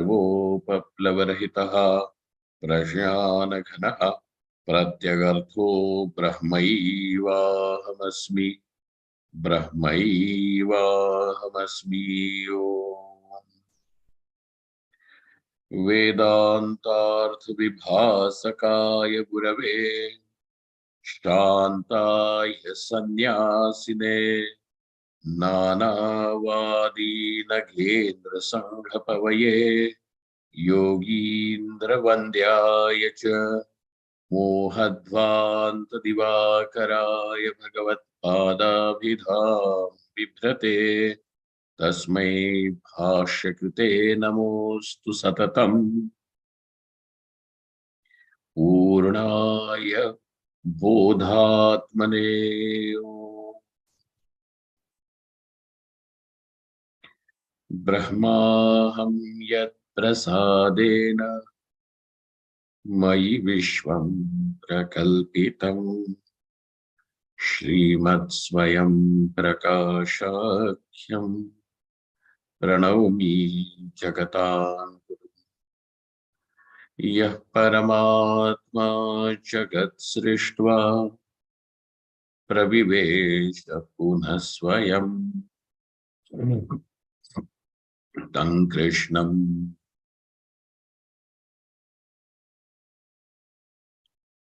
सर्वोपप्लवरहितः प्रज्ञानघनः प्रत्यगर्थो ब्रह्मैवाहमस्मि ब्रह्मैवाहमस्मि। ओम्। वेदान्तार्थविभासकाय गुरवे शान्ताय सन्न्यासिने नानावादी नगेन्द्रसङ्घपवये योगीन्द्रवन्द्याय च मोहध्वान्तदिवाकराय भगवत्पादाभिधां बिभ्रते तस्मै भाष्यकृते नमोऽस्तु सततम् पूर्णाय बोधात्मने। ब्रह्माहं यत्प्रसादेन मयि विश्वं प्रकल्पितम् श्रीमत्स्वयं प्रकाशाख्यं प्रणौमि जगतां यः परमात्मा जगत् सृष्ट्वा प्रविवेश पुनः स्वयं तं कृष्णं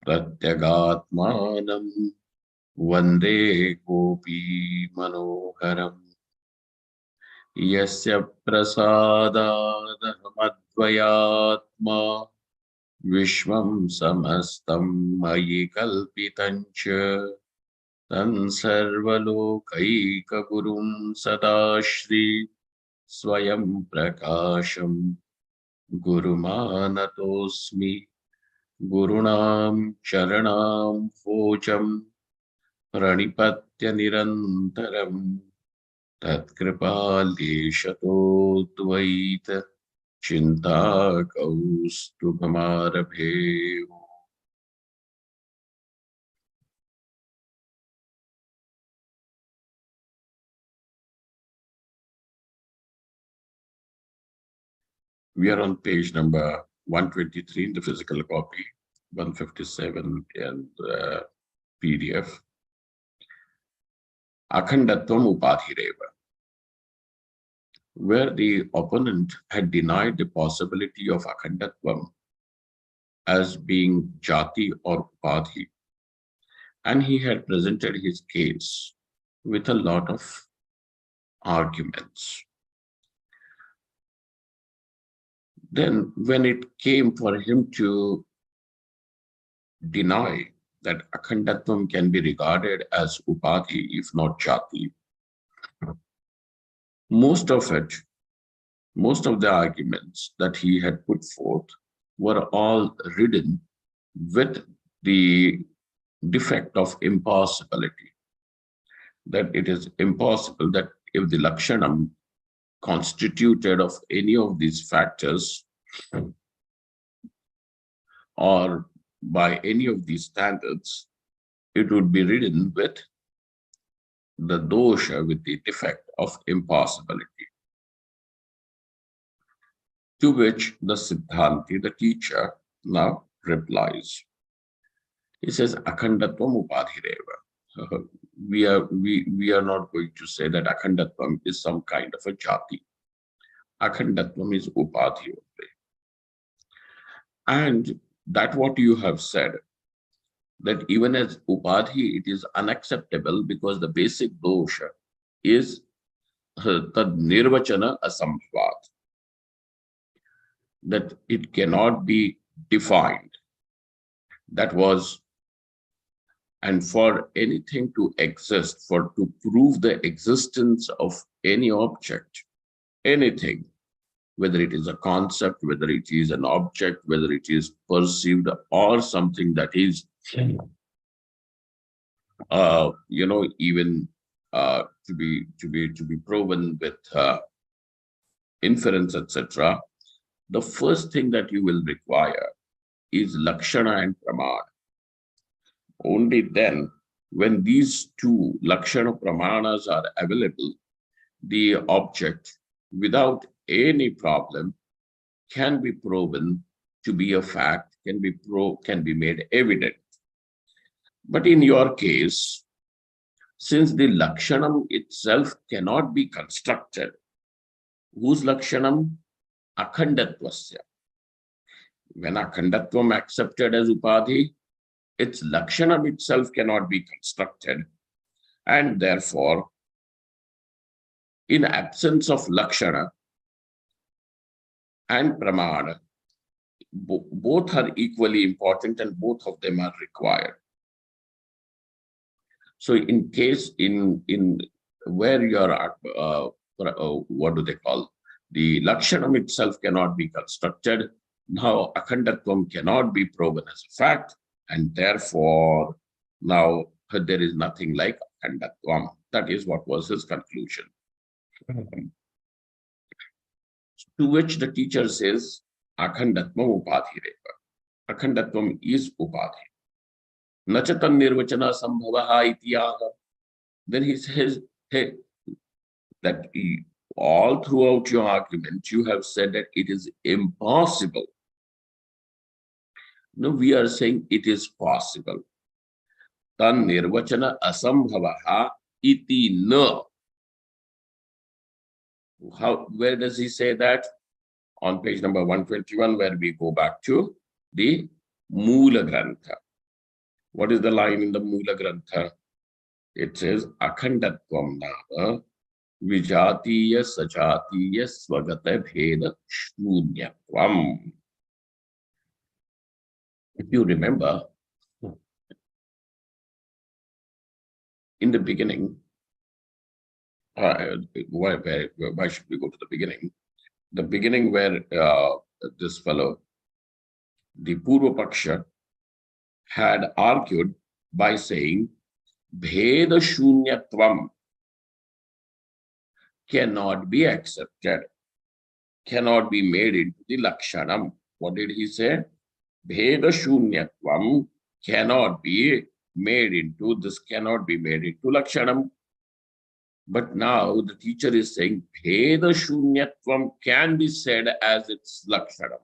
प्रत्यगात्मानं वन्दे गोपी मनोहरम् यस्य प्रसादादहमद्वयात्मा विश्वं समस्तं मयि कल्पितं च तं सर्वलोकैकगुरुं सदाश्री स्वयं प्रकाशं गुरुमानतोऽस्मि गुरूणां चरणां भोजं प्रणिपत्य निरन्तरम् तत्कृपालेशतोद्वैत चिन्ताकौस्तुभमारभे। We are on page number 123 in the physical copy, 157 in the PDF. Akhandatvam upadhireva, where the opponent had denied the possibility of akhandatvam as being jati or upadhi, and he had presented his case with a lot of arguments. Then when it came for him to deny that akhandatvam can be regarded as upadhi if not jati, most of the arguments that he had put forth were all ridden with the defect of impossibility, that it is impossible that if the lakshanam constituted of any of these factors or by any of these standards, it would be ridden with the dosha, with the defect of impossibility. To which the Siddhanti, the teacher, now replies. He says, Akhandatvam upadhireva. We are not going to say that Akhandatvam is some kind of a jati. Akhandatvam is upadhi only. And that what you have said, that even as upadhi, it is unacceptable because the basic dosha is tad nirvachana asambhavat, that it cannot be defined. That was, and for anything to exist, to prove the existence of any object, anything, whether it is a concept, whether it is an object, whether it is perceived or something that is, even to be proven with inference, etc. The first thing that you will require is lakshana and pramana. Only then, when these two lakshana pramanas are available, the object, without any problem, can be proven to be a fact, can be made evident. But in your case, since the lakshanam itself cannot be constructed, whose lakshanam? Akhandatvasya. When akhandatvam accepted as upadhi, its lakshanam itself cannot be constructed. And therefore, in absence of lakshana and pramana, both are equally important and both of them are required. So in case in where you are, what do they call? The lakshanam itself cannot be constructed. Now akhandatvam cannot be proven as a fact, and therefore now there is nothing like akhandatvam. That is what was his conclusion. To which the teacher says, akhandatvam upadhireva. Akhandatvam is upadhi. Nachatan nirvachana sambhavaha itiyaha. Then he says, hey, that all throughout your argument, you have said that it is impossible. No, we are saying it is possible. Tan nirvachana asambhavaha iti na. Where does he say that? On page number 121, where we go back to the Moola Grantha. What is the line in the Moola Grantha? It says, Akhandatvam nama vijatiya sajatiya svagata bheda shunyatvam. If you remember, in the beginning, why should we go to the beginning? The beginning where this fellow, the Purva Paksha, had argued by saying, Bheda Shunyatvam cannot be accepted, cannot be made into the Lakshanam. What did he say? Bheda Shunyatvam cannot be made into, this cannot be made into Lakshanam. But now the teacher is saying, Bheda Shunyatvam can be said as its Lakshanam.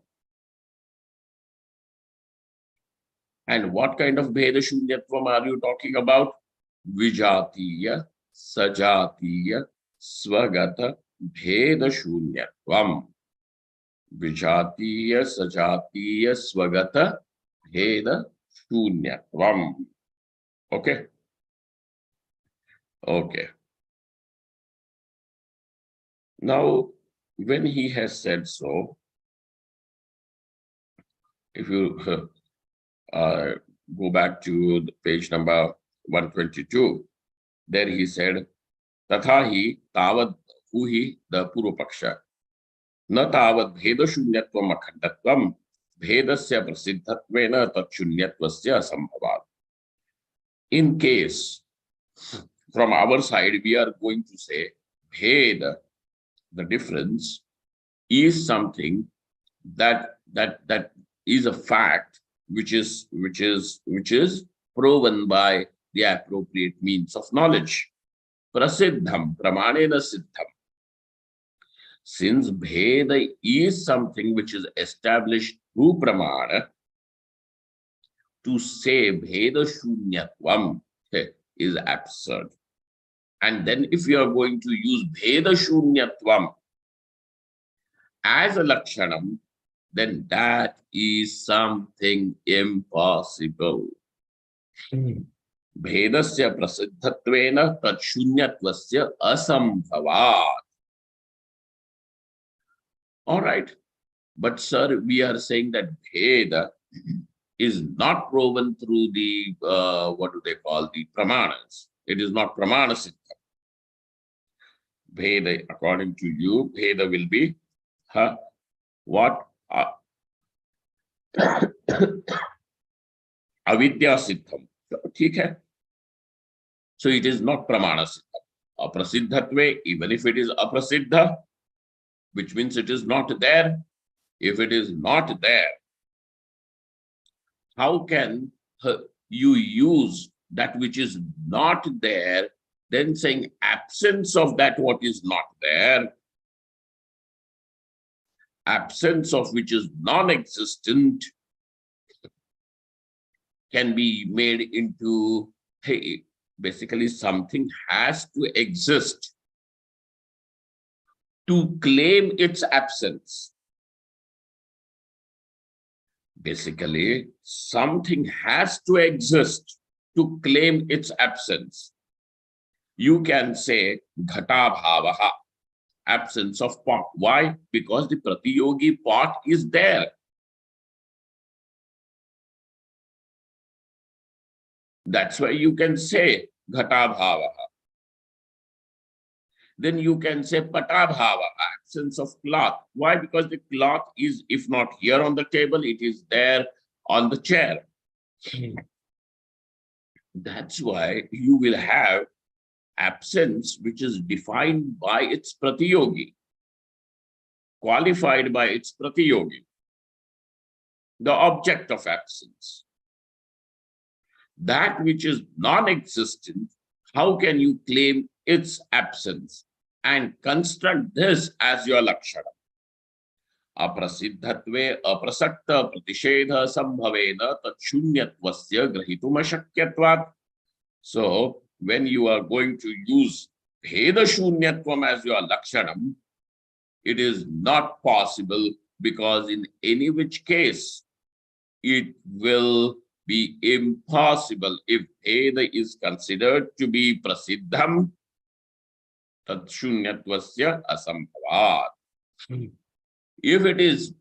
And what kind of Bheda Shunyatvam are you talking about? Vijatiya, Sajatiya, Svagata, Bheda Shunyatvam. Vijatiya, Sajatiya, Svagata, Bheda Shunyatvam. Okay? Okay. Now, when he has said so, if you go back to the page number 122, there he said, Tathahi tavad huhi, the Purva Paksha, na tavad bheda shunyatvam akhandatvam, bhedasya prasiddhatvena tat shunyatvasya asambhavat. In case, from our side, we are going to say, bheda, the difference, is something that is a fact which is proven by the appropriate means of knowledge. Prasiddham, pramanena siddham. Since bheda is something which is established through pramana, to say bheda shunyatvam is absurd. And then if you are going to use bheda shunyatvam as a lakshanam, then that is something impossible. Bhedasya prasiddhatvena tat shunyatvasya asambhavat. All right. But sir, we are saying that bheda is not proven through the, what do they call, the pramanas. It is not pramana siddha. Bheda, according to you, bheda will be what? Avidya siddham. Okay. So it is not pramana siddha. Aprasiddhatve, even if it is aprasiddha, which means it is not there. If it is not there, how can you use that which is not there, then saying absence of that what is not there? absence of which is non-existent, can be made into, hey, basically something has to exist to claim its absence. Basically, something has to exist to claim its absence. You can say ghata bhavaha, absence of pot. Why? Because the pratiyogi pot is there. That's why you can say ghata bhavaha. Then you can say pata bhava, absence of cloth. Why? Because the cloth is, if not here on the table, it is there on the chair. That's why you will have absence which is defined by its pratiyogi, qualified by its pratiyogi, the object of absence. That which is non-existent, how can you claim its absence and construct this as your lakshana? Aprasiddhatve aprasakta pratishedha sambhavena tatshunyatwasya grahitumashakyatvat. So when you are going to use bheda shunyatvam as your lakshanam, it is not possible, because in any which case it will be impossible. If bheda is considered to be prasiddham, tatshunyatwasya asambhavat. If it is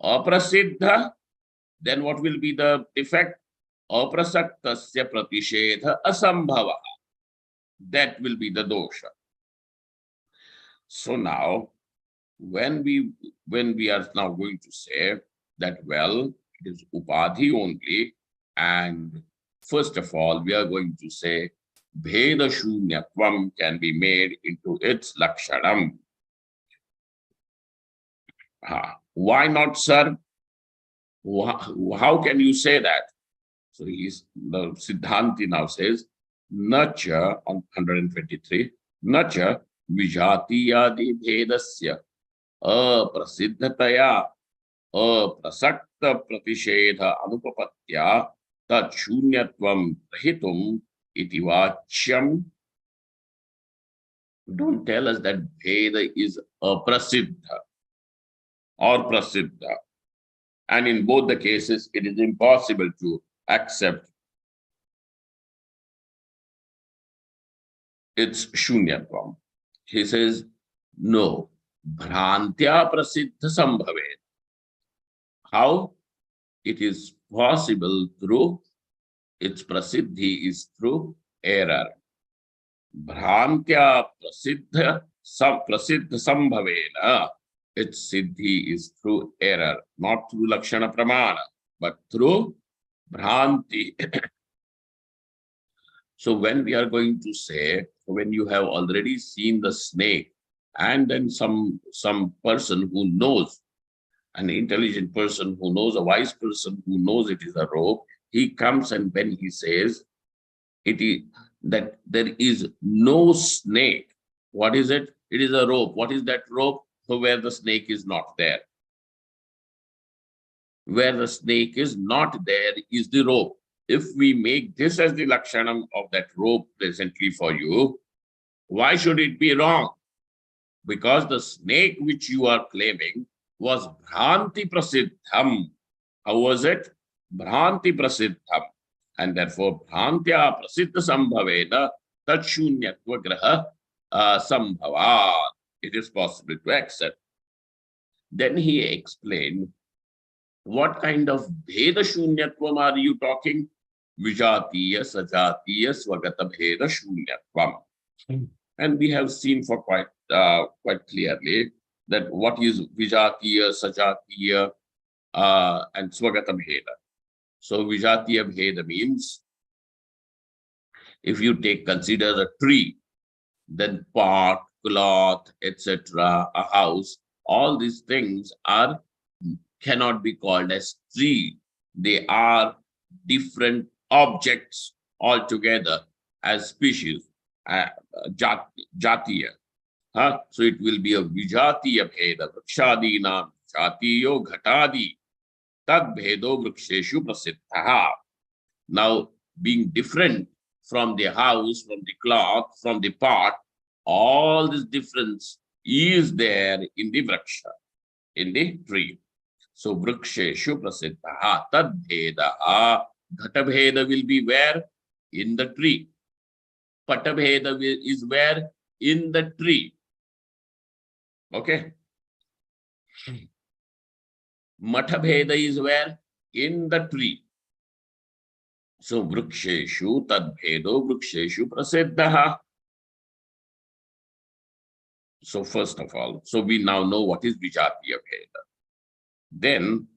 aprasiddha, then what will be the effect? Aprasaktasya pratishedha asambhava. That will be the dosha. So now, when we are now going to say that, well, it is upadhi only, and first of all, we are going to say bheda shunyatvam can be made into its lakshanam. Why not, sir? How can you say that? So the Siddhanti now says, nacha on 123, nacha vijatiyadi bhedasya aprasiddhataya aprasakta pratishedha anupapatya tat shunyatvam rahitum iti vachyam. Don't tell us that bheda is aprasiddha or prasiddha. And in both the cases, it is impossible to accept its shunyatvam. He says, no, bhrantya prasiddha sambhavet. How? It is possible through, its prasiddhi is through error. Bhrantya prasiddha sambhavena. Its siddhi is through error, not through lakshana pramana, but through bhranti. So when we are going to say, when you have already seen the snake, and then some person who knows, an intelligent person who knows, a wise person who knows it is a rope, he comes and when he says it is that there is no snake, what is it? It is a rope. What is that rope? So where the snake is not there. Where the snake is not there is the rope. If we make this as the lakshanam of that rope presently for you, why should it be wrong? Because the snake which you are claiming was bhranti prasiddham. How was it? Bhranti prasiddham. And therefore, bhrantya prasiddha sambhavena tatshunyatva graha sambhavat. It is possible to accept. Then he explained, what kind of bheda shunyatvam are you talking? Vijatiya, sajatiya, swagata bheda shunyatvam. And we have seen for quite clearly that what is vijatiya, sajatiya, and swagata bheda. So vijatiya bheda means, if you consider a tree, then pot, cloth, etc., a house, all these things cannot be called as tree. They are different objects altogether as species, jatiya. So it will be a vijatiya bheda. Vrikshadinam jatiyo ghatadi tad bhedo vriksheshu prasiddha. Now, being different from the house, from the cloth, from the pot, all this difference is there in the vriksha, in the tree. So, vriksheshu prasiddha tad bheda. Ghatabheda will be where? In the tree. Patabheda is where? In the tree. Okay. Mathabheda is where? In the tree. So vriksheshu tadbhedo vriksheshu prasiddha. So first of all, so we now know what is vijatiya bheda. Then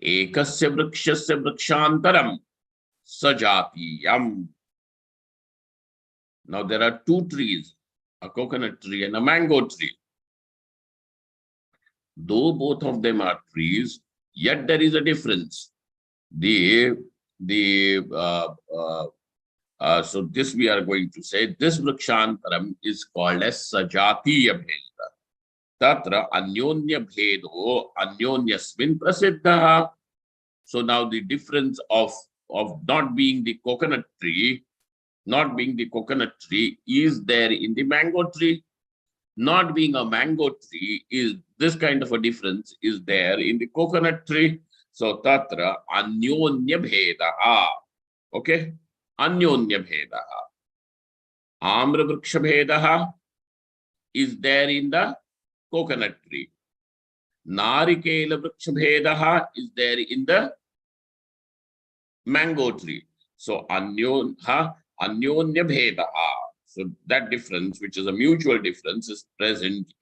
ekasya vrikshasya vrikshantaram sajatiyam. Now there are two trees, a coconut tree and a mango tree. Though both of them are trees, yet there is a difference. So this we are going to say, this vrikshantaram is called as sajatiya bheda. Tatra anyonya bhedo anyonyasmin prasiddha. So now the difference of not being the coconut tree is there in the mango tree. Not being a mango tree is this kind of a difference is there in the coconut tree. So tatra anyonya bheda. Okay, anyonya bheda. Amra vriksha bheda is there in the coconut tree. Narikela vriksha bheda is there in the mango tree. So anyonya bheda. So that difference, which is a mutual difference, is present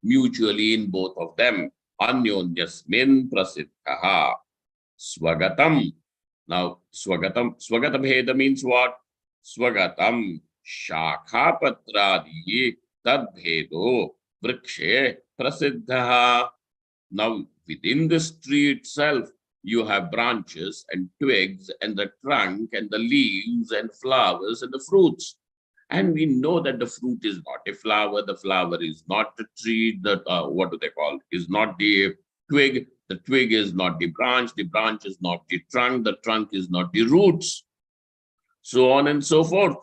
mutually in both of them. Anyonyasmin prasiddha. Swagatam. Now, swagata bheda means what? Swagatam shakha patradi tad bhedo vrikshe prasiddha. Now, within this tree itself, you have branches and twigs and the trunk and the leaves and flowers and the fruits. And we know that the fruit is not a flower, the flower is not the tree, what do they call? Is not the twig is not the branch is not the trunk is not the roots, so on and so forth.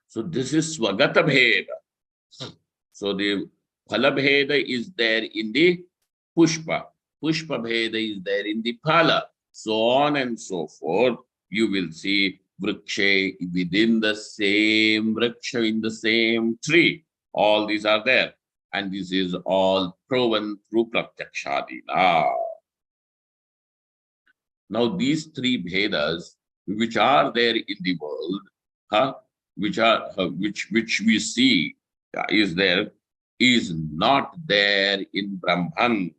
So this is swagata bheda. So the phala bheda is there in the pushpa bheda is there in the phala, so on and so forth. You will see vrikshe within the same vriksha, in the same tree. All these are there. And this is all proven through pratyakshadina. Now these three bhedas, which are there in the world, which we see is there, is not there in Brahman.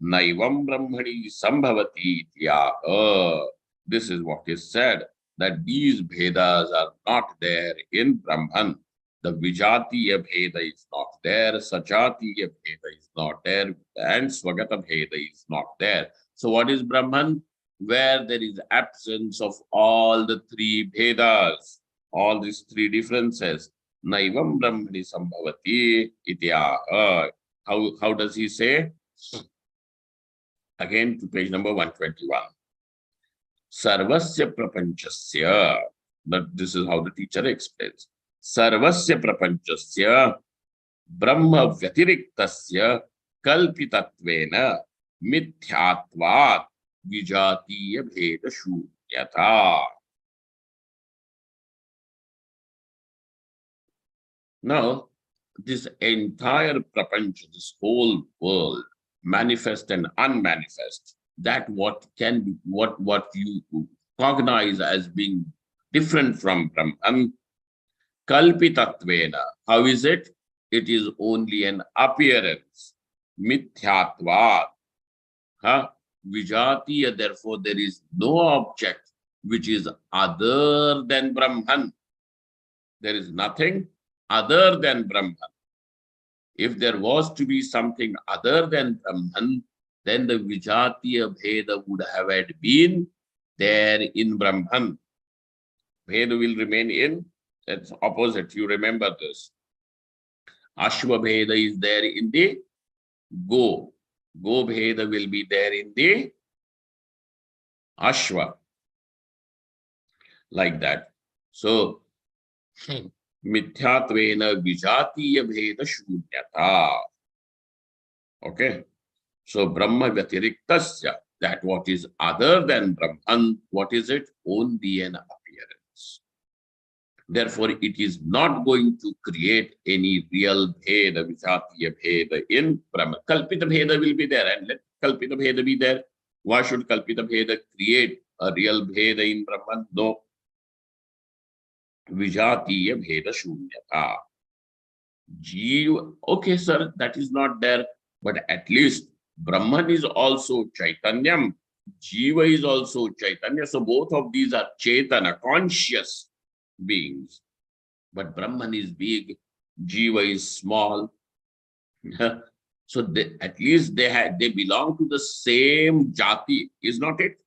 Naivam Brahmani Sambhavati Tyaha. This is what is said, that these bhedas are not there in Brahman. The vijatiya bheda is not there, sajatiya bheda is not there, and swagata bheda is not there. So what is Brahman? Where there is absence of all the three bhedas, all these three differences. Naivam Brahmani Sambhavati Ityaha. How does he say? Again to page number 121. Sarvasya prapanchasya. But this is how the teacher explains. Sarvasya prapanchasya brahma vyatiriktasya kalpitatvena mithyatvat vijatiya bheda shunyata. Now, this entire prapancha, this whole world, manifest and unmanifest, that what you cognize as being different from Brahman, kalpitatvena. How is it? It is only an appearance. Mithyatvat. Vijatiya, therefore there is no object which is other than Brahman. There is nothing other than Brahman. If there was to be something other than Brahman, then the vijatiya bheda would have had been there in Brahman. Bheda will remain in its opposite. You remember this. Ashwa Bheda is there in the Go. Go Bheda will be there in the Ashwa. Like that. So, Mityatvena Vijatiya Bheda Shunyata. Okay. So, Brahma Vyatiriktasya, that what is other than Brahman, what is it? Only an appearance. Therefore, it is not going to create any real Bheda, Vijatiya Bheda in Brahman. Kalpita Bheda will be there, and let Kalpita Bheda be there. Why should Kalpita Bheda create a real Bheda in Brahman? No. Vijatiya Bheda Shunyata. Jeev, okay, sir, that is not there, but at least Brahman is also Chaitanyam, Jiva is also Chaitanya. So both of these are Chaitana, conscious beings. But Brahman is big, Jiva is small. So at least they belong to the same jati, is not it?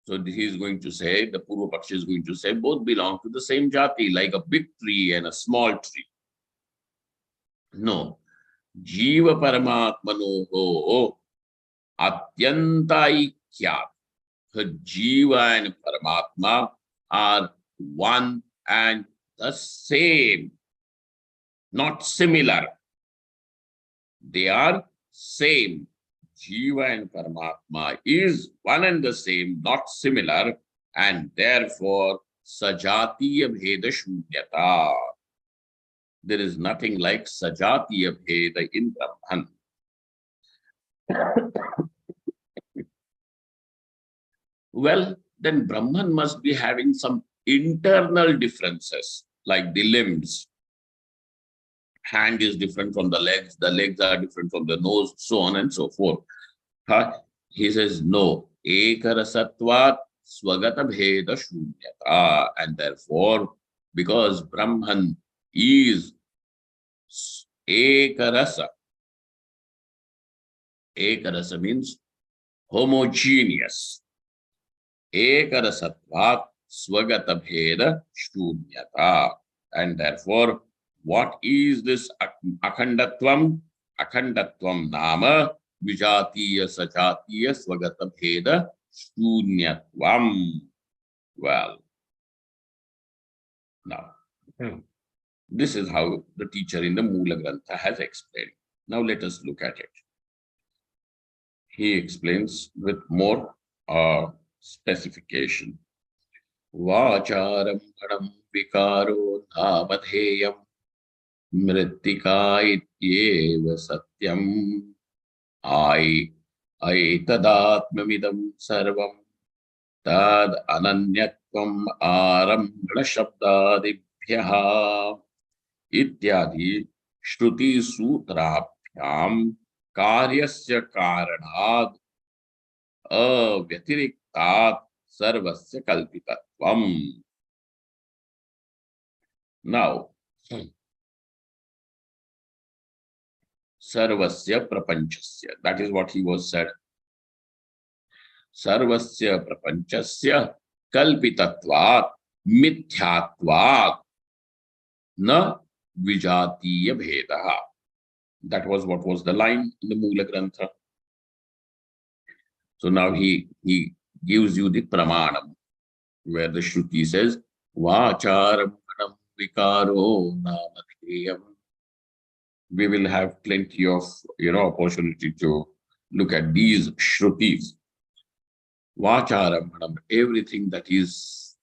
So he is going to say, the Purva Paksha is going to say, both belong to the same jati, like a big tree and a small tree. No. Jiva Paramatmanoho Atyantaikyat. Jiva and Paramatma are one and the same, not similar. They are same. Jiva and Paramatma is one and the same, not similar, and therefore Sajatiya Bheda Shunyata. There is nothing like Sajatiya Bheda in Brahman. Well, then Brahman must be having some internal differences, like the limbs. Hand is different from the legs are different from the nose, so on and so forth. He says, no, Ekarasatvat Swagata Bheda Shunyata. And therefore, because Brahman is Ekarasa. Ekarasa means homogeneous. Ekarasatvat Swagata Bheda Shunyata. And therefore, what is this Akhandatvam? Akhandatvam Nama Vijatiya Sajatiya Swagata Bheda Shunyatvam. Well, now, this is how the teacher in the Mula Grantha has explained. Now let us look at it. He explains with more specification. Vacharam Padam Vikaro Dhamadheyam Mrittika Ityeva Satyam Aitadatmamidam Sarvam Tad Ananyatvam Arambhana Shabdadibhyaha Ityadi Shruti Sutrabhyam Karyasya Karanad Avyatiriktat Sarvasya Kalpitatvam. Now, Sarvasya Prapanchasya. That is what he was said. Sarvasya Prapanchasya Kalpitatvat Mithyatvat Na Vijatiya Bhedaha. That was what was the line in the Mula Grantha. So now he gives you the pramanam, where the Shruti says, Vacharam Padam Vikaro Namadheyam. We will have plenty of opportunity to look at these Shrutis. Vacharam Padam, everything that is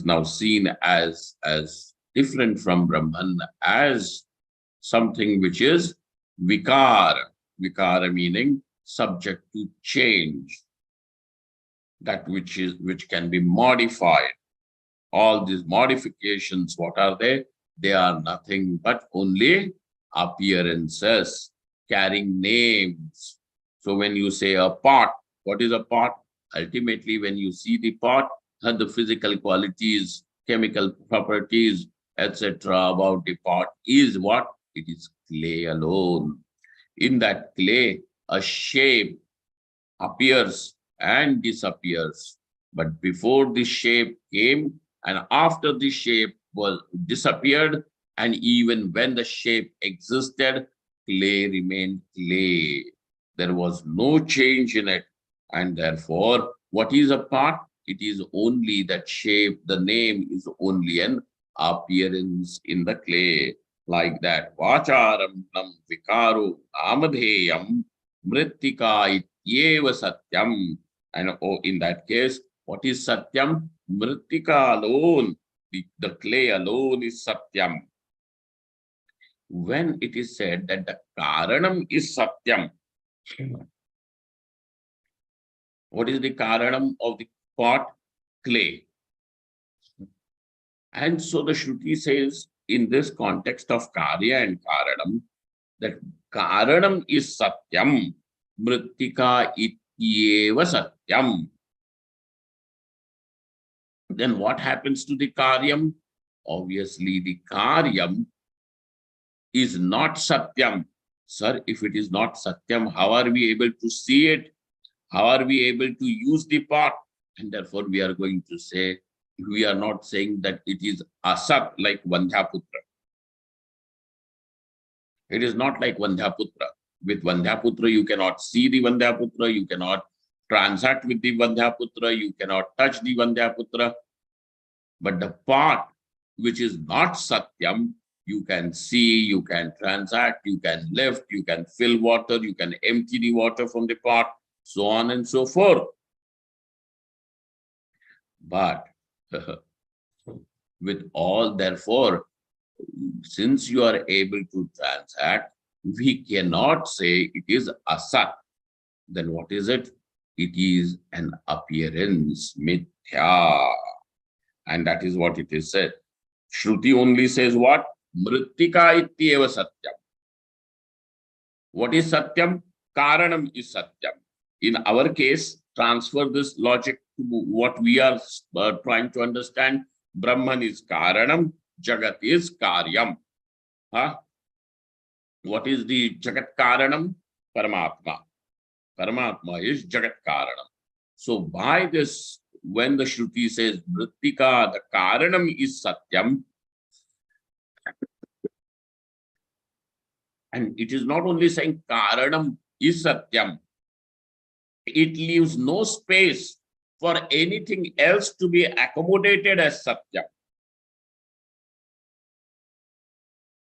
now seen as different from Brahman, as something which is vikara. Vikara meaning subject to change. That which can be modified. All these modifications, what are they? They are nothing but only appearances, carrying names. So when you say a pot, what is a pot? Ultimately, when you see the pot, the physical qualities, chemical properties, etc. about the pot is what? It is clay alone. In that clay, a shape appears and disappears. But before this shape came and after this shape was disappeared, And even when the shape existed, clay remained clay. There was no change in it. And therefore, what is a part? It is only that shape. The name is only an appearance in the clay. Like that. Vacharam nam vikaro amadheyam mrittika ityeva satyam. And in that case, what is satyam? Mrittika alone. The clay alone is satyam. When it is said that the karanam is satyam, what is the karanam of the pot? Clay. And so the Shruti says in this context of karya and karanam, that karanam is satyam, mrittika ityeva satyam. Then what happens to the karyam? Obviously, the karyam is not satyam. Sir, if it is not satyam, how are we able to see it? How are we able to use the pot? And therefore, we are going to say, we are not saying that it is asat like Vandhyaputra. It is not like Vandhyaputra. With Vandhyaputra, you cannot see the Vandhyaputra, you cannot transact with the Vandhyaputra, you cannot touch the Vandhyaputra. But the pot, which is not satyam, you can see, you can transact, you can lift, you can fill water, you can empty the water from the pot, so on and so forth. But with all, therefore, since you are able to transact, we cannot say it is asat. Then what is it? It is an appearance, mithya. And that is what it is said. Shruti only says what? Mrittika ityeva satyam. What is satyam? Karanam is satyam. In our case, transfer this logic to what we are trying to understand. Brahman is karanam, Jagat is karyam. Huh? What is the Jagat karanam? Paramatma. Paramatma is Jagat karanam. So by this, when the Shruti says Mrittika, the karanam is satyam, and it is not only saying karanam is satyam, it leaves no space for anything else to be accommodated as satyam.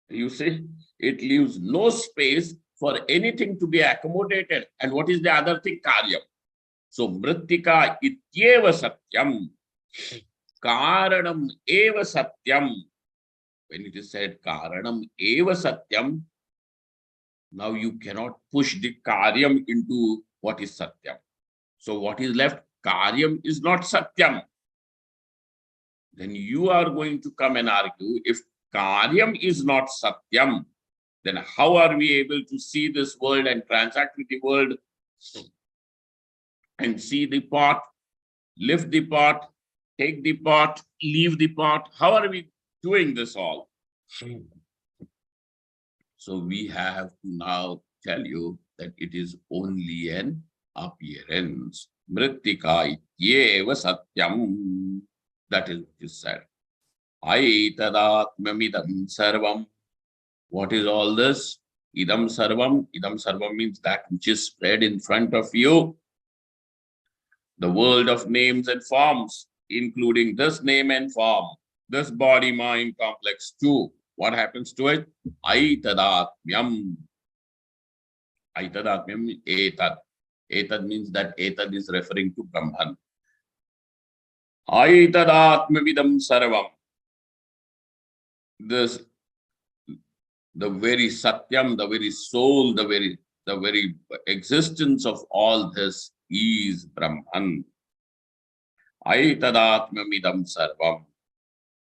You see, it leaves no space for anything to be accommodated. And what is the other thing? Karyam. So, Mrittika ityeva satyam, karanam eva satyam. When it is said karanam eva satyam, now you cannot push the karyam into what is satyam. So what is left? Karyam is not satyam. Then you are going to come and argue, if karyam is not satyam, then how are we able to see this world and transact with the world and see the pot, lift the pot, take the pot, leave the pot? How are we doing this all? So we have to now tell you that it is only an appearance. Mrittika ityeva satyam. That is what is said. Aitadatmamidam sarvam. What is all this? Idam sarvam. Idam sarvam means that which is spread in front of you. The world of names and forms, including this name and form, this body-mind complex too. What happens to it? Aitadatmyam. Aitadatmyam etad. Etad means that etad is referring to Brahman. Aitadatmvidam sarvam. This, the very satyam, the very soul, the very existence of all this is Brahman. Aitadatmvidam sarvam.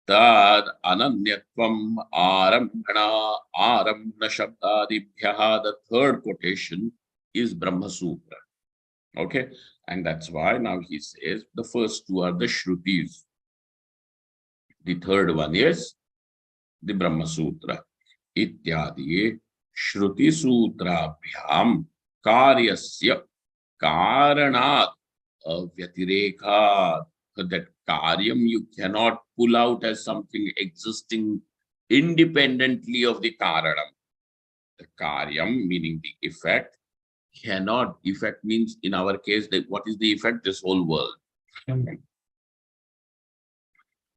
Tad ananyatvam arambhana arambhana shabdadibhyaha. The third quotation is Brahma Sutra. Okay, and that's why now he says the first two are the Shrutis. The third one is the Brahma Sutra. Ityadi Shruti Sutra Bhyam Karyasya Karanat Vyatireka. That karyam you cannot pull out as something existing independently of the karanam. The karyam, meaning the effect, cannot, effect means in our case, that what is the effect? This whole world.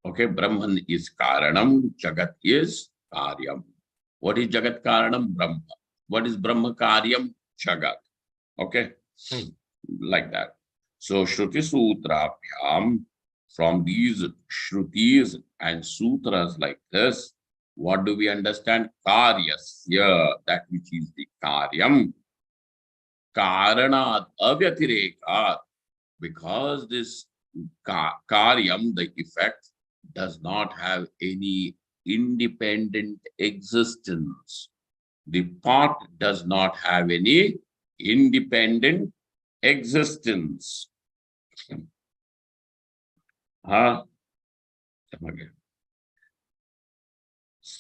Okay, Brahman is karanam, Jagat is karyam. What is Jagat karanam? Brahma. What is Brahma karyam? Jagat. Okay, like that. So Shruti Sutrabhyam, from these Shrutis and Sutras like this, what do we understand? Karyasya, that which is the karyam. Karanat avyatirekat, because this karyam, the effect, does not have any independent existence. The pot does not have any independent existence.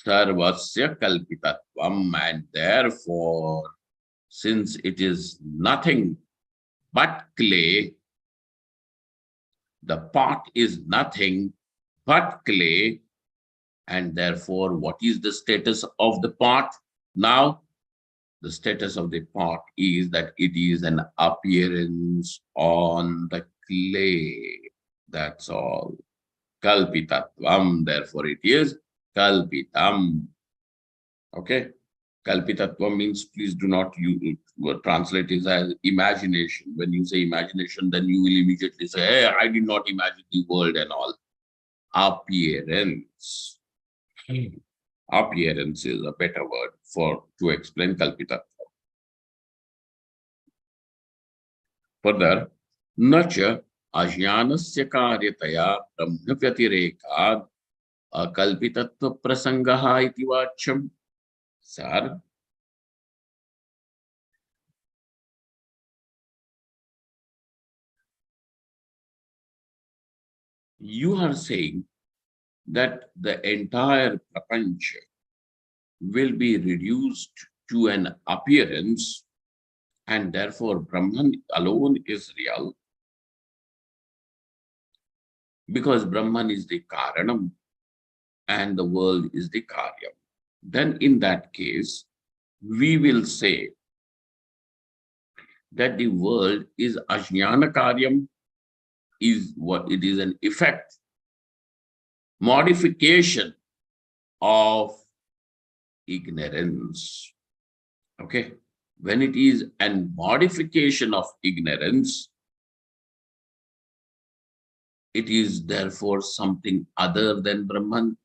Sarvasya kalpitatvam, and therefore, since it is nothing but clay, the pot is nothing but clay, and therefore, what is the status of the pot now? The status of the pot is that it is an appearance on the clay. That's all. Kalpitatvam, therefore it is kalpitam. Okay? Kalpitatvam means, please do not translate it as imagination. When you say imagination, then you will immediately say, hey, I did not imagine the world and all. Appearance. Appearance is a better word to explain kalpitatvam. Further, nacha ajnanasya karyataya brahma vyatirekad akalpitatva prasangaha iti vacham. Sir, you are saying that the entire prapancha will be reduced to an appearance, and therefore Brahman alone is real, because Brahman is the karanam and the world is the karyam. Then in that case, we will say that the world is ajnana karyam, is what it is, an effect, modification of ignorance. Okay, when it is a modification of ignorance, it is therefore something other than Brahman.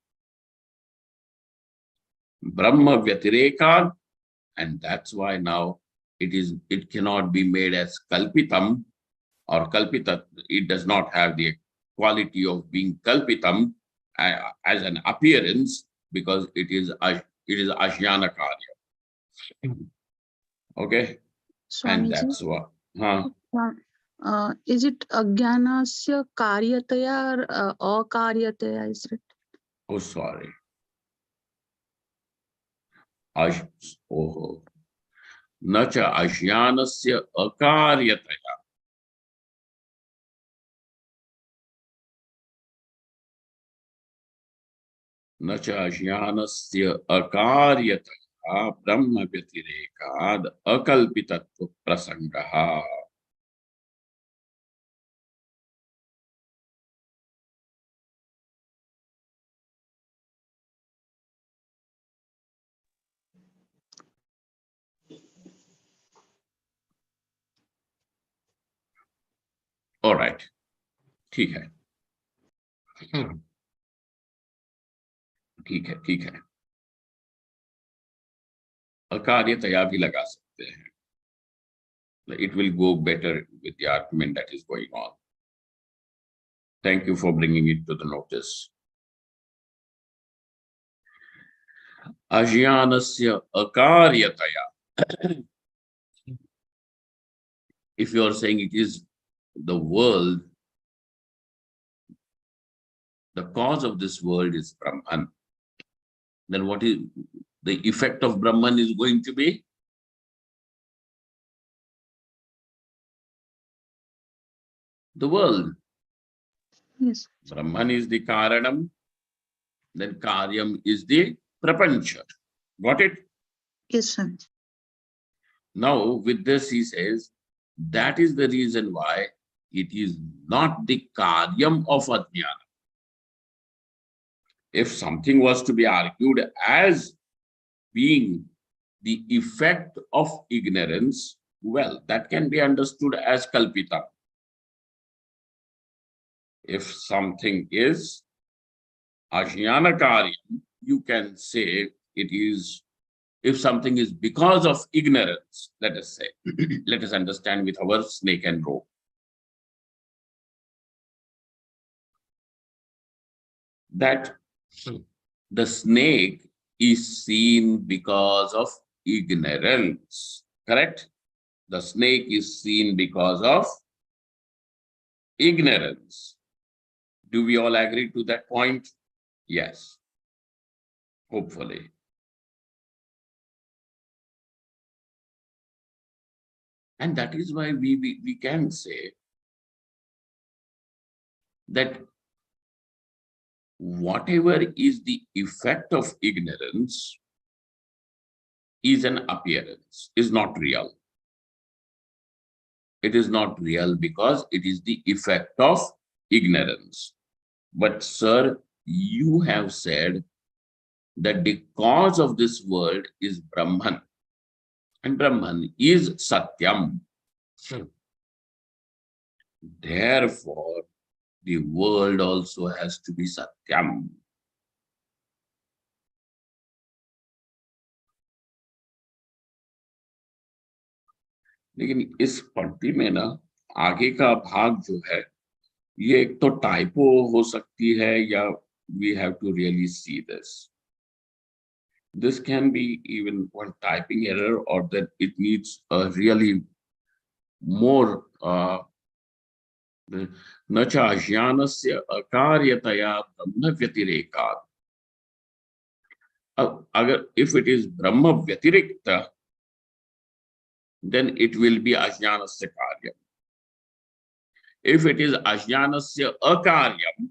Brahma Vyatireka, and that's why now it cannot be made as Kalpitam or Kalpita. It does not have the quality of being Kalpitam as an appearance, because it is Ajnana Karya. Okay, and Swamiji, that's what. Huh? is it agyanasya karyataya or akaryataya? Is it? Oh, sorry. Oh, न च अज्ञानस्य अकार्यतया, न च अज्ञानस्य अकार्यतया ब्रह्म व्यतिरेकाद अकल्पितत्व प्रसंगः. All right, ठीक है, ठीक है, ठीक है. अकार्यतया भी लगा सकते हैं. It will go better with the argument that is going on. Thank you for bringing it to the notice. Ajnanasya akaryataya. If you are saying it is the world, the cause of this world is Brahman, then what is the effect of Brahman is going to be? The world. Yes. Brahman is the Karanam, then Karyam is the prapancha. Got it? Yes, Swamiji. Now, with this, he says, that is the reason why it is not the karyam of ajnana. If something was to be argued as being the effect of ignorance, well, that can be understood as kalpita. If something is ajnana karyam, you can say it is, if something is because of ignorance, let us say, let us understand with our snake and rope. That the snake is seen because of ignorance, correct? The snake is seen because of ignorance. Do we all agree to that point? Yes, hopefully. And that is why we can say that whatever is the effect of ignorance is an appearance, is not real. It is not real because it is the effect of ignorance. But, sir, you have said that the cause of this world is Brahman, and Brahman is Satyam. Therefore, the world also has to be Satyam. लेकिन इस पंक्ति में ना आगे का भाग जो है ये एक तो टाइपो हो सकती है या we have to really see this. This can be even one typing error, or that it needs a really more न च अज्ञानस्य अकार्यतया ब्रह्म व्यतिरेकात्. अगर if it is ब्रह्म व्यतिरिक्त, then it will be ajnanasya karyam. If it is ajnanasya akaryam,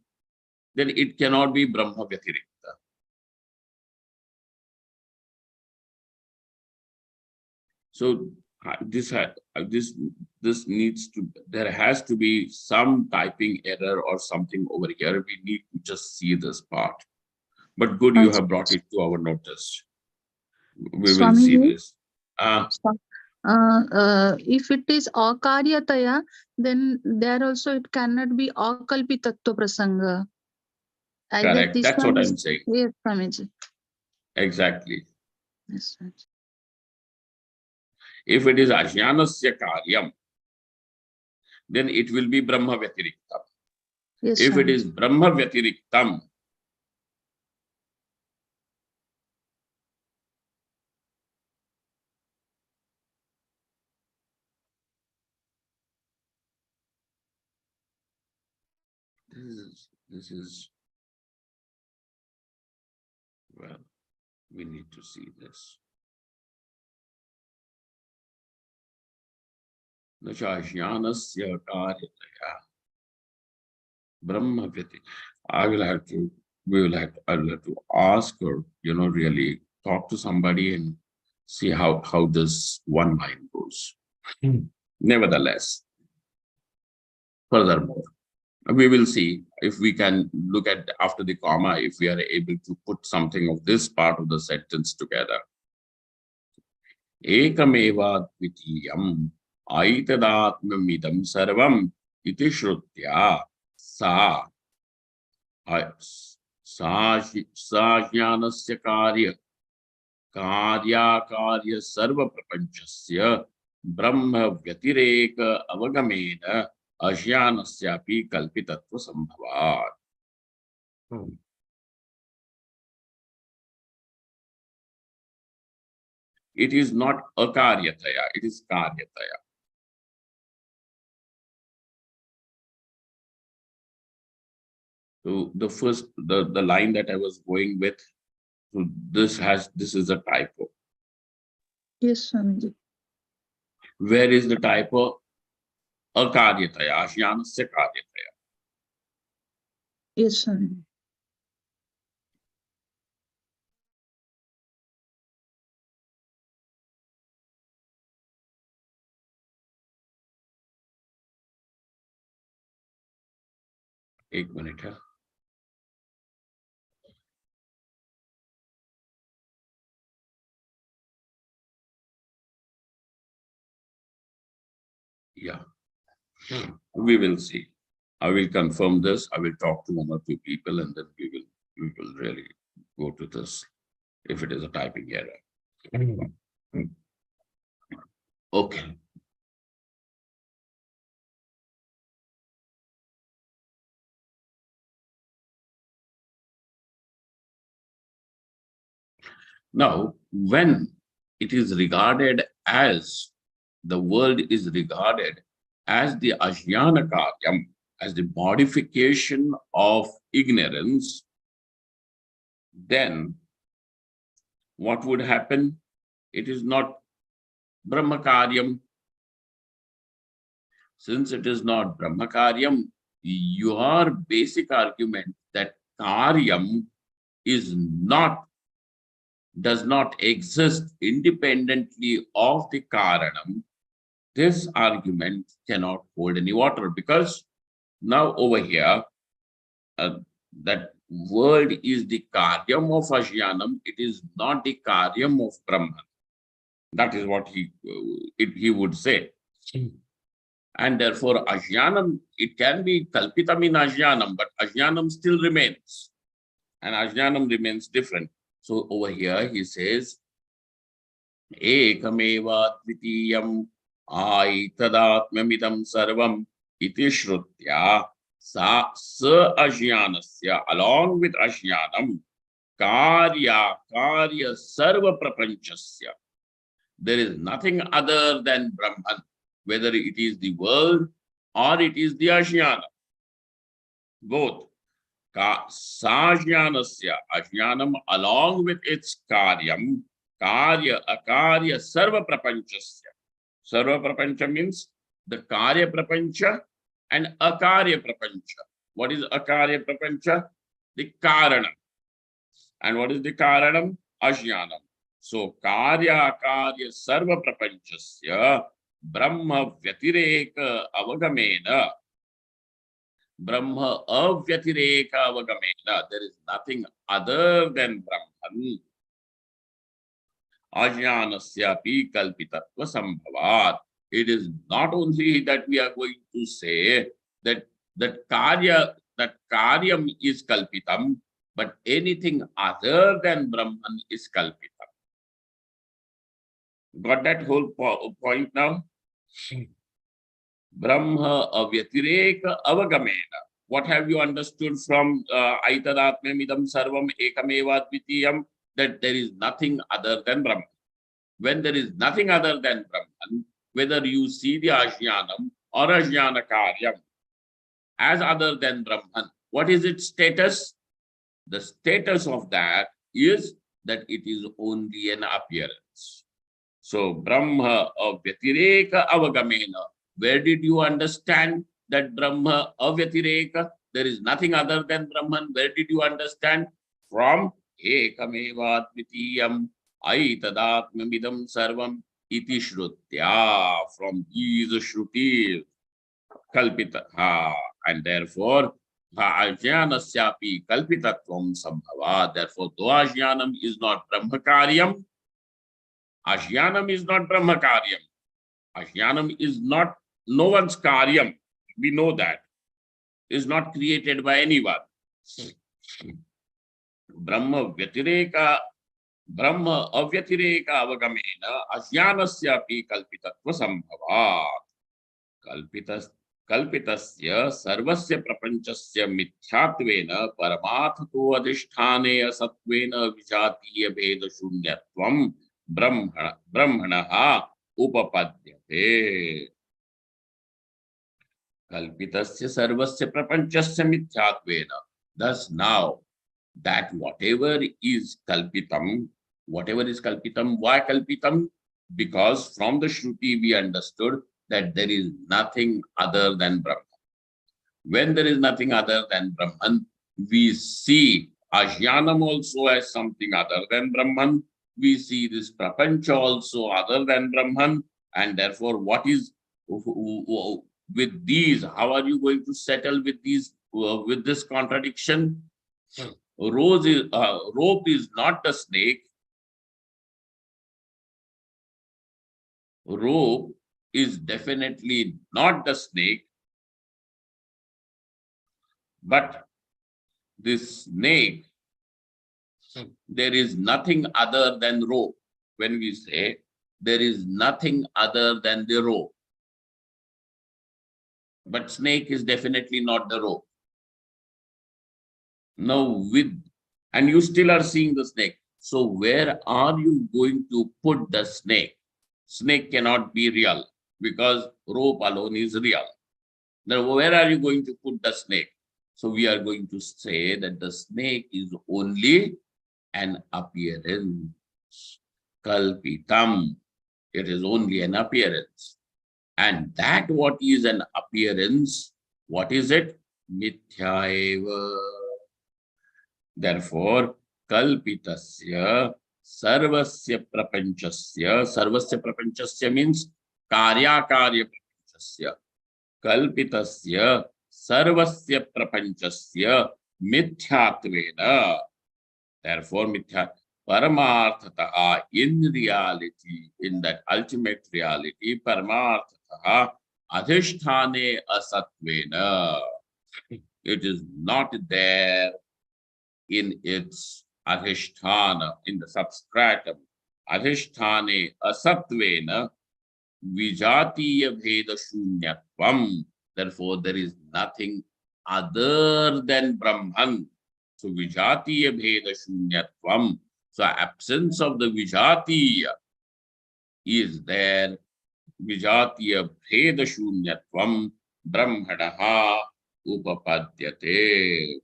then it cannot be brahma vyatirikta. So this needs to, there has to be some typing error or something over here. We need to just see this part. But good, you have brought it to our notice. We will see this. If it is akaryataya, then there also it cannot be akalpitatva prasanga. Correct. That's what I'm saying. Yes, Swamiji. Exactly. Yes, Swamiji. If it is ajnanasya karyam, then it will be brahma vyatiriktam. Yes, if Swamiji. it is brahma vyatiriktam, this is well, we need to see this. Najnanasya karyataya brahma vyati. We will have to ask, or really talk to somebody and see how this one mind goes. Nevertheless, furthermore, we will see if we can look at after the comma, if we are able to put something of this part of the sentence together. Ekameva dvitiyam aitadatmamidam sarvam iti shrutya sa jnanasya karya sarva prapanchasya brahma vyatireka avagamena ajnanasyapi kalpitatva sambhavat. It is not akaryataya, it is karyataya. So the first, the line that I was going with, so this is a typo. Yes, Swamiji. Where is the typo? Akaryataya, ajnanasya karyataya. Yes, Swamiji. एक minute है. Yeah, we will see. I will confirm this. I will talk to one or two people, and then we will really go to this if it is a typing error. Okay. Now, when it is regarded as the world is regarded as the ajnana karyam, as the modification of ignorance, then what would happen? It is not brahmakaryam. Since it is not brahmakaryam, your basic argument that karyam is not, does not exist independently of the karanam, this argument cannot hold any water, because now over here, that world is the karyam of ajnanam, it is not the karyam of Brahman. That is what he would say. And therefore, ajnanam, it can be kalpitam in ajnanam, but ajnanam still remains. And ajnanam remains different. So over here, he says, ekameva dvitiyam aitadatmamidam sarvam iti shrutya sa ajnanasya, along with ajnanam, karya sarva prapanchasya. There is nothing other than Brahman, whether it is the world or it is the ajnana. Both. Sajnanasya, ajnanam, along with its karyam, akarya, sarva prapanchasya. Sarva prapancha means the karya prapancha and akarya prapancha. What is akarya prapancha? The karanam. And what is the karanam? Ajnanam. So karya akarya sarva prapanchasya brahma vyatireka avagamena. Brahma avyatireka avagamena. There is nothing other than Brahman. Ajnanasyapi kalpitatva sambhavat. It is not only that we are going to say that karyam is kalpitam, but anything other than Brahman is kalpitam. Got that whole point now? Brahma avyatireka avagamena. What have you understood from aitadatmamidam sarvam ekameva dvitiyam? That there is nothing other than Brahman. When there is nothing other than Brahman, whether you see the ajnanam or ajnana karyam as other than Brahman, what is its status? The status of that is that it is only an appearance. So Brahma avyatireka avagamena. Where did you understand that Brahma avyatireka? There is nothing other than Brahman. Where did you understand? From ekameva dvitiyam aitadatmamidam sarvam iti shrutya. From these shrutis kalpita. And therefore, ajnanasyapi kalpitatvam sambhava. Therefore, though ajnanam is not brahmakaryam, ajnanam is not brahmakaryam. Ajnanam is not no one's karyam. We know that. Is not created by anyone. Brahma avyatireka avagamena ajnanasyapi kalpitatva sambhavat. Kalpitasya sarvasya prapanchasya mithyattvena paramathato adhisthane asatvena vijatiya bheda shunyatvam brahmanaha upapadyate. Kalpitasya sarvasya prapanchasya mithyattvena. Thus now, that whatever is kalpitam, why kalpitam? Because from the Shruti we understood that there is nothing other than Brahman. When there is nothing other than Brahman, we see ajnanam also as something other than Brahman. We see this prapancha also other than Brahman. And therefore, what is with these? How are you going to settle with these with this contradiction? Rope is not the snake. Rope is definitely not the snake, but this snake, there is nothing other than rope. When we say there is nothing other than the rope, but snake is definitely not the rope. Now and you still are seeing the snake. So where are you going to put the snake? Snake cannot be real because rope alone is real. Now where are you going to put the snake? So we are going to say that the snake is only an appearance. Kalpitam. It is only an appearance. And that what is an appearance, what is it? Mithyaeva. Therefore, kalpitasya sarvasya prapanchasya means karya prapanchasya. Kalpitasya sarvasya prapanchasya mithyattvena. Therefore, paramarthataha, in reality, in that ultimate reality, paramarthataha adhishthane asatvena. It is not there in its adhishthana, in the substratum. Adhishthane asatvena vijatiya bheda shunyatvam. Therefore, there is nothing other than Brahman. So vijatiya bheda shunyatvam. So absence of the vijatiya is there. Vijatiya bheda shunyatvam brahmanaha upapadyate.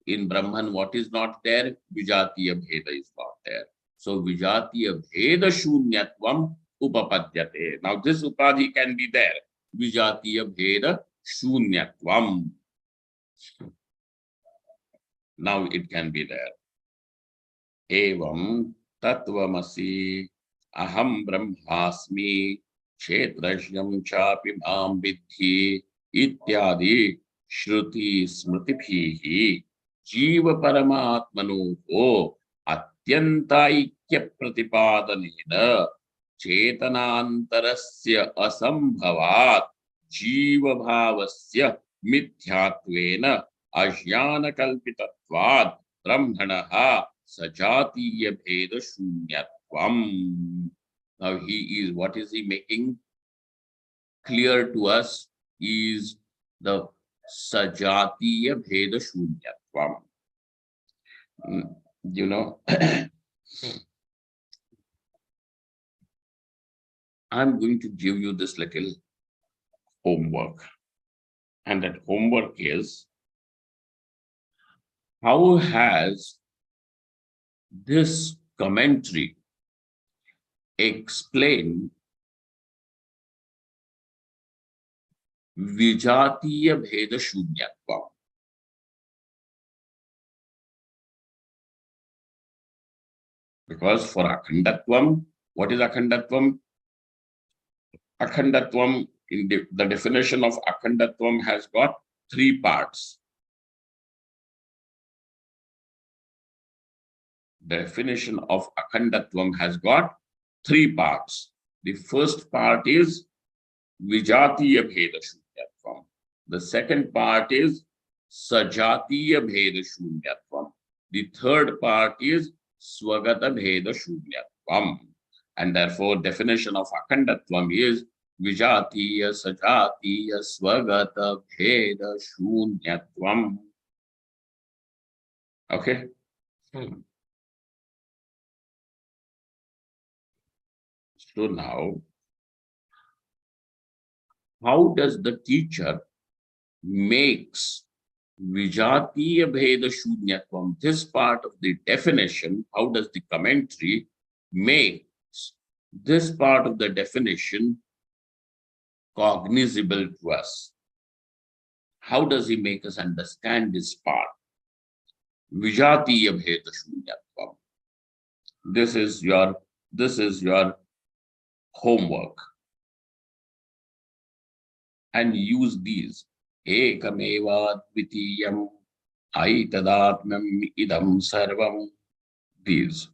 In Brahman, what is not there? Vijatiya bheda is not there. So vijatiya bheda shunyatvam upapadyate. Now this upadhi can be there. Vijatiya bheda shunyatvam. Now it can be there. Evam tatvamasi aham brahmasmi kshetrajnam chapi mam vidhi ityadi shruti smritibhihi jiva paramatmanoho atyantaikkya pratipadanena chetanantarasya asambhavat jiva bhavasya mithyattvena ajnana kalpitatvad brahmanaha sajatiya bheda shunyatvam. Now what is he making clear to us is the sajatiya bheda shunyatvam. You know, I'm going to give you this little homework. And that homework is, how has this commentary explained vijatiya bheda shunyatvam? Because for akhandatvam, what is akhandatvam? Akhandatvam, in the definition of akhandatvam has got three parts. The definition of akhandatvam has got three parts. The first part is vijatiya bheda shunyatvam. The second part is sajatiya bheda shunyatvam. The third part is swagata bheda shunyatvam. And therefore, definition of akhandatvam is vijatiya sajatiya swagata bheda shunyatvam. Okay? So now, how does the teacher makes vijatiya bheda shunyatvam, this part of the definition, how does the commentary makes this part of the definition cognizable to us? How does he make us understand this part? Vijatiya bheda shunyatvam. This is your homework. And use these. Ekameva dvitiyam aitadatmam idam sarvam. These.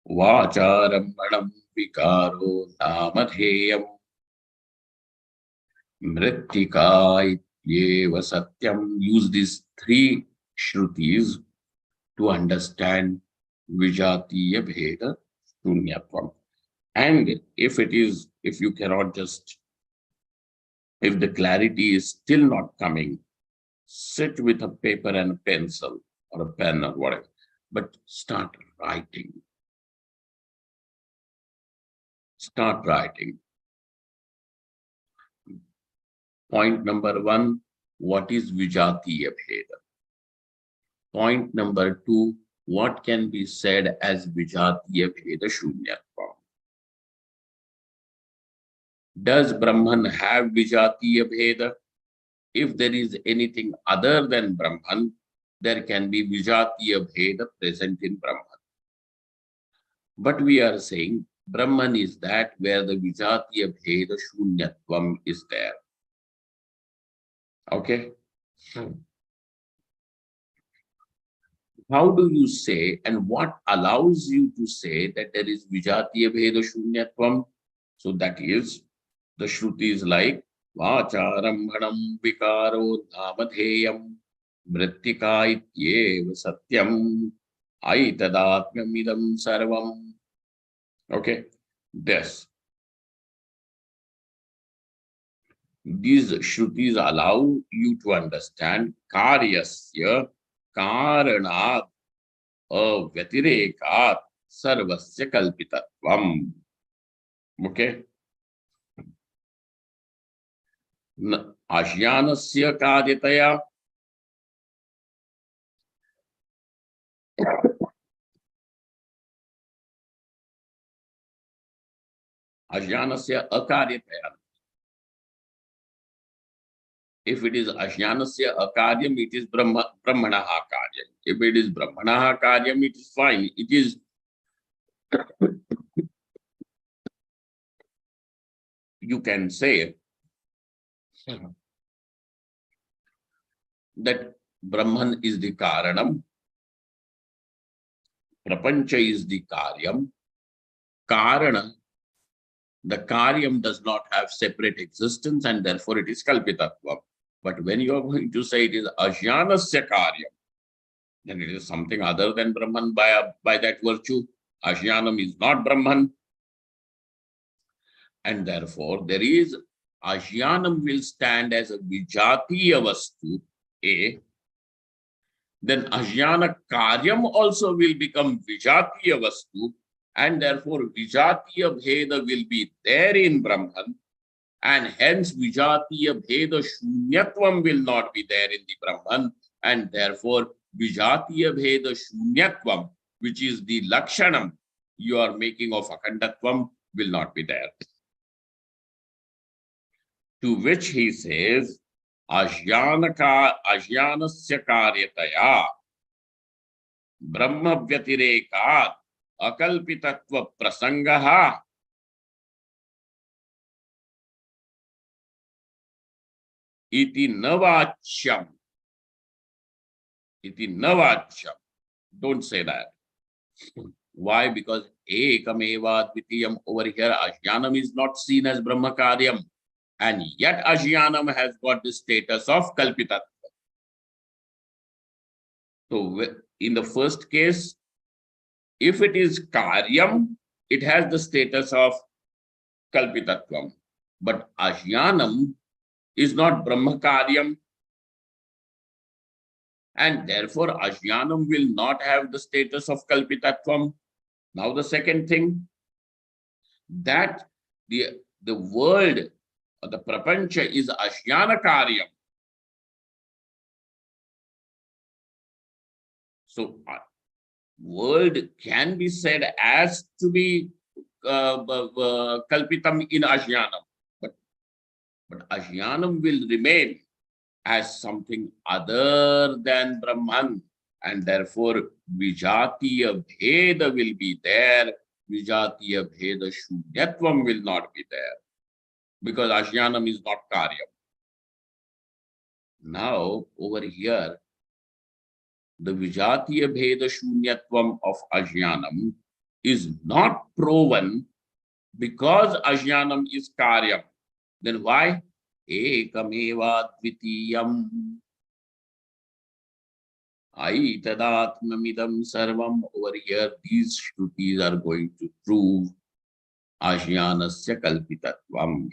Vacharambanam vikaro namadheyam mrittika ityeva satyam. Use these three shrutis to understand vijatiya bheda shunyatvam. And if you cannot just, if the clarity is still not coming, sit with a paper and a pencil or a pen or whatever, but start writing. Start writing. Point number 1, what is vijatiya bheda? Point number 2, what can be said as vijatiya bheda shunyatvam? Does Brahman have vijatiya bheda? If there is anything other than Brahman, there can be vijatiya bheda present in Brahman. But we are saying Brahman is that where the vijatiya bheda shunyatvam is there. Okay? How do you say, and what allows you to say that there is vijatiya bheda shunyatvam? So that is, the Shruti is like, Vacharambanam vikaro namadheyam mrittika ityeva satyam aitadatmamidam sarvam. Okay, this. These Shrutis allow you to understand karyasya karanat avyatirekat sarvasya kalpitatvam. Okay. Ajnanasya karyataya ajnanasya akaryataya. If it is ajnanasya akaryam, it is brahmanaha karyam. If it is brahmanaha karyam, it is fine. It is you can say that Brahman is the karanam, prapancha is the karyam, karana, the karyam does not have separate existence and therefore it is kalpitatvam. But when you are going to say it is ajnanasya karyam, then it is something other than Brahman by that virtue. Ajnanam is not Brahman. And therefore, there is ajnanam will stand as a vijatiya vastu, A. Then ajnana karyam also will become vijatiya vastu, and therefore vijatiya bheda will be there in Brahman, and hence vijatiya bheda shunyatvam will not be there in the Brahman, and therefore vijatiya bheda shunyatvam, which is the lakshanam you are making of akhandatvam, will not be there. To which he says, ajnanasya karyataya brahma vyatirekat akalpitatva prasangaha iti navachyam. Iti navachyam. Don't say that. Why? Because ekameva dvitiyam, over here ajnanam is not seen as brahma karyam. And yet ajnanam has got the status of kalpitatva. So in the first case, if it is karyam, it has the status of kalpitatvam. But ajnanam is not brahma karyam. And therefore ajnanam will not have the status of kalpitatvam. Now the second thing, that the world, the prapancha is ajnana karyam. So world can be said as to be kalpitam in ajnanam, but ajnanam will remain as something other than Brahman, and therefore vijatiya bheda will be there, vijatiya bheda shunyatvam will not be there, because ajnanam is not karyam. Now, over here, the Vijatiya Bheda Shunyatvam of Ajnanam is not proven because Ajnanam is Karyam. Then why? Ekameva Dvitiyam Aitadatmamidam Sarvam. Over here, these Shrutis are going to prove Ajnanasya Kalpitatvam.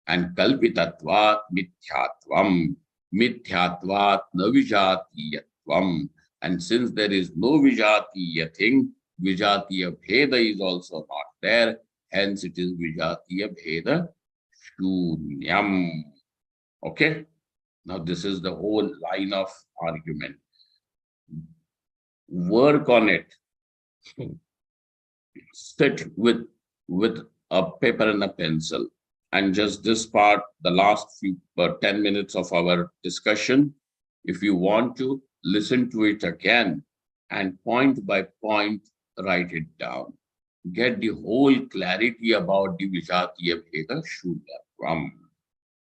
And Kalpitatvat Mithyatvam. Mithyatvat Navijatiyatvam. And since there is no Vijatiya thing, Vijatiya Bheda is also not there. Hence it is Vijatiya Bheda Shunyam. Okay? Now this is the whole line of argument. Work on it. Sit with a paper and a pencil. And just this part, the last few 10 minutes of our discussion, if you want to listen to it again and point by point, write it down. Get the whole clarity about the Vijatiya Bheda Shunyatvam.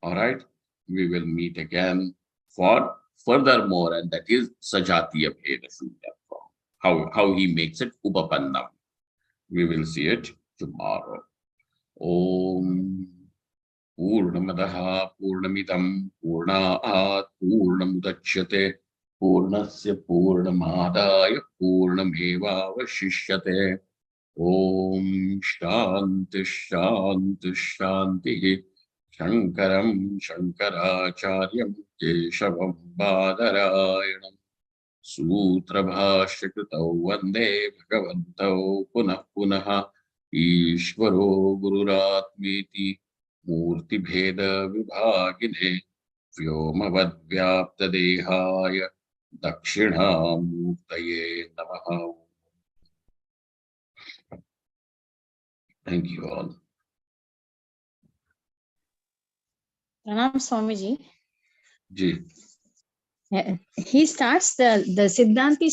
All right, we will meet again for furthermore, and that is Sajatiya Bheda Shunyatvam. How he makes it Upapannam. We will see it tomorrow. Om Purnamadaha Purnamidam Purnaat Purnamudachyate Purnasya Purnamadaya Purnameva Vashishyate. Om Shanti Shanti Shanti. Shankaram Shankaracharyam Keshavam Badarayanam Sutra Bhashyakritau Vande Bhagavantau Punah Punah Ishvaro Gururatmiti Murti Bheda Vibhagine Vyomavad Vyapta Dehaya Dakshina Murtaye Namaha. Thank you all. Pranam Swamiji. Ji. He starts the Siddhanti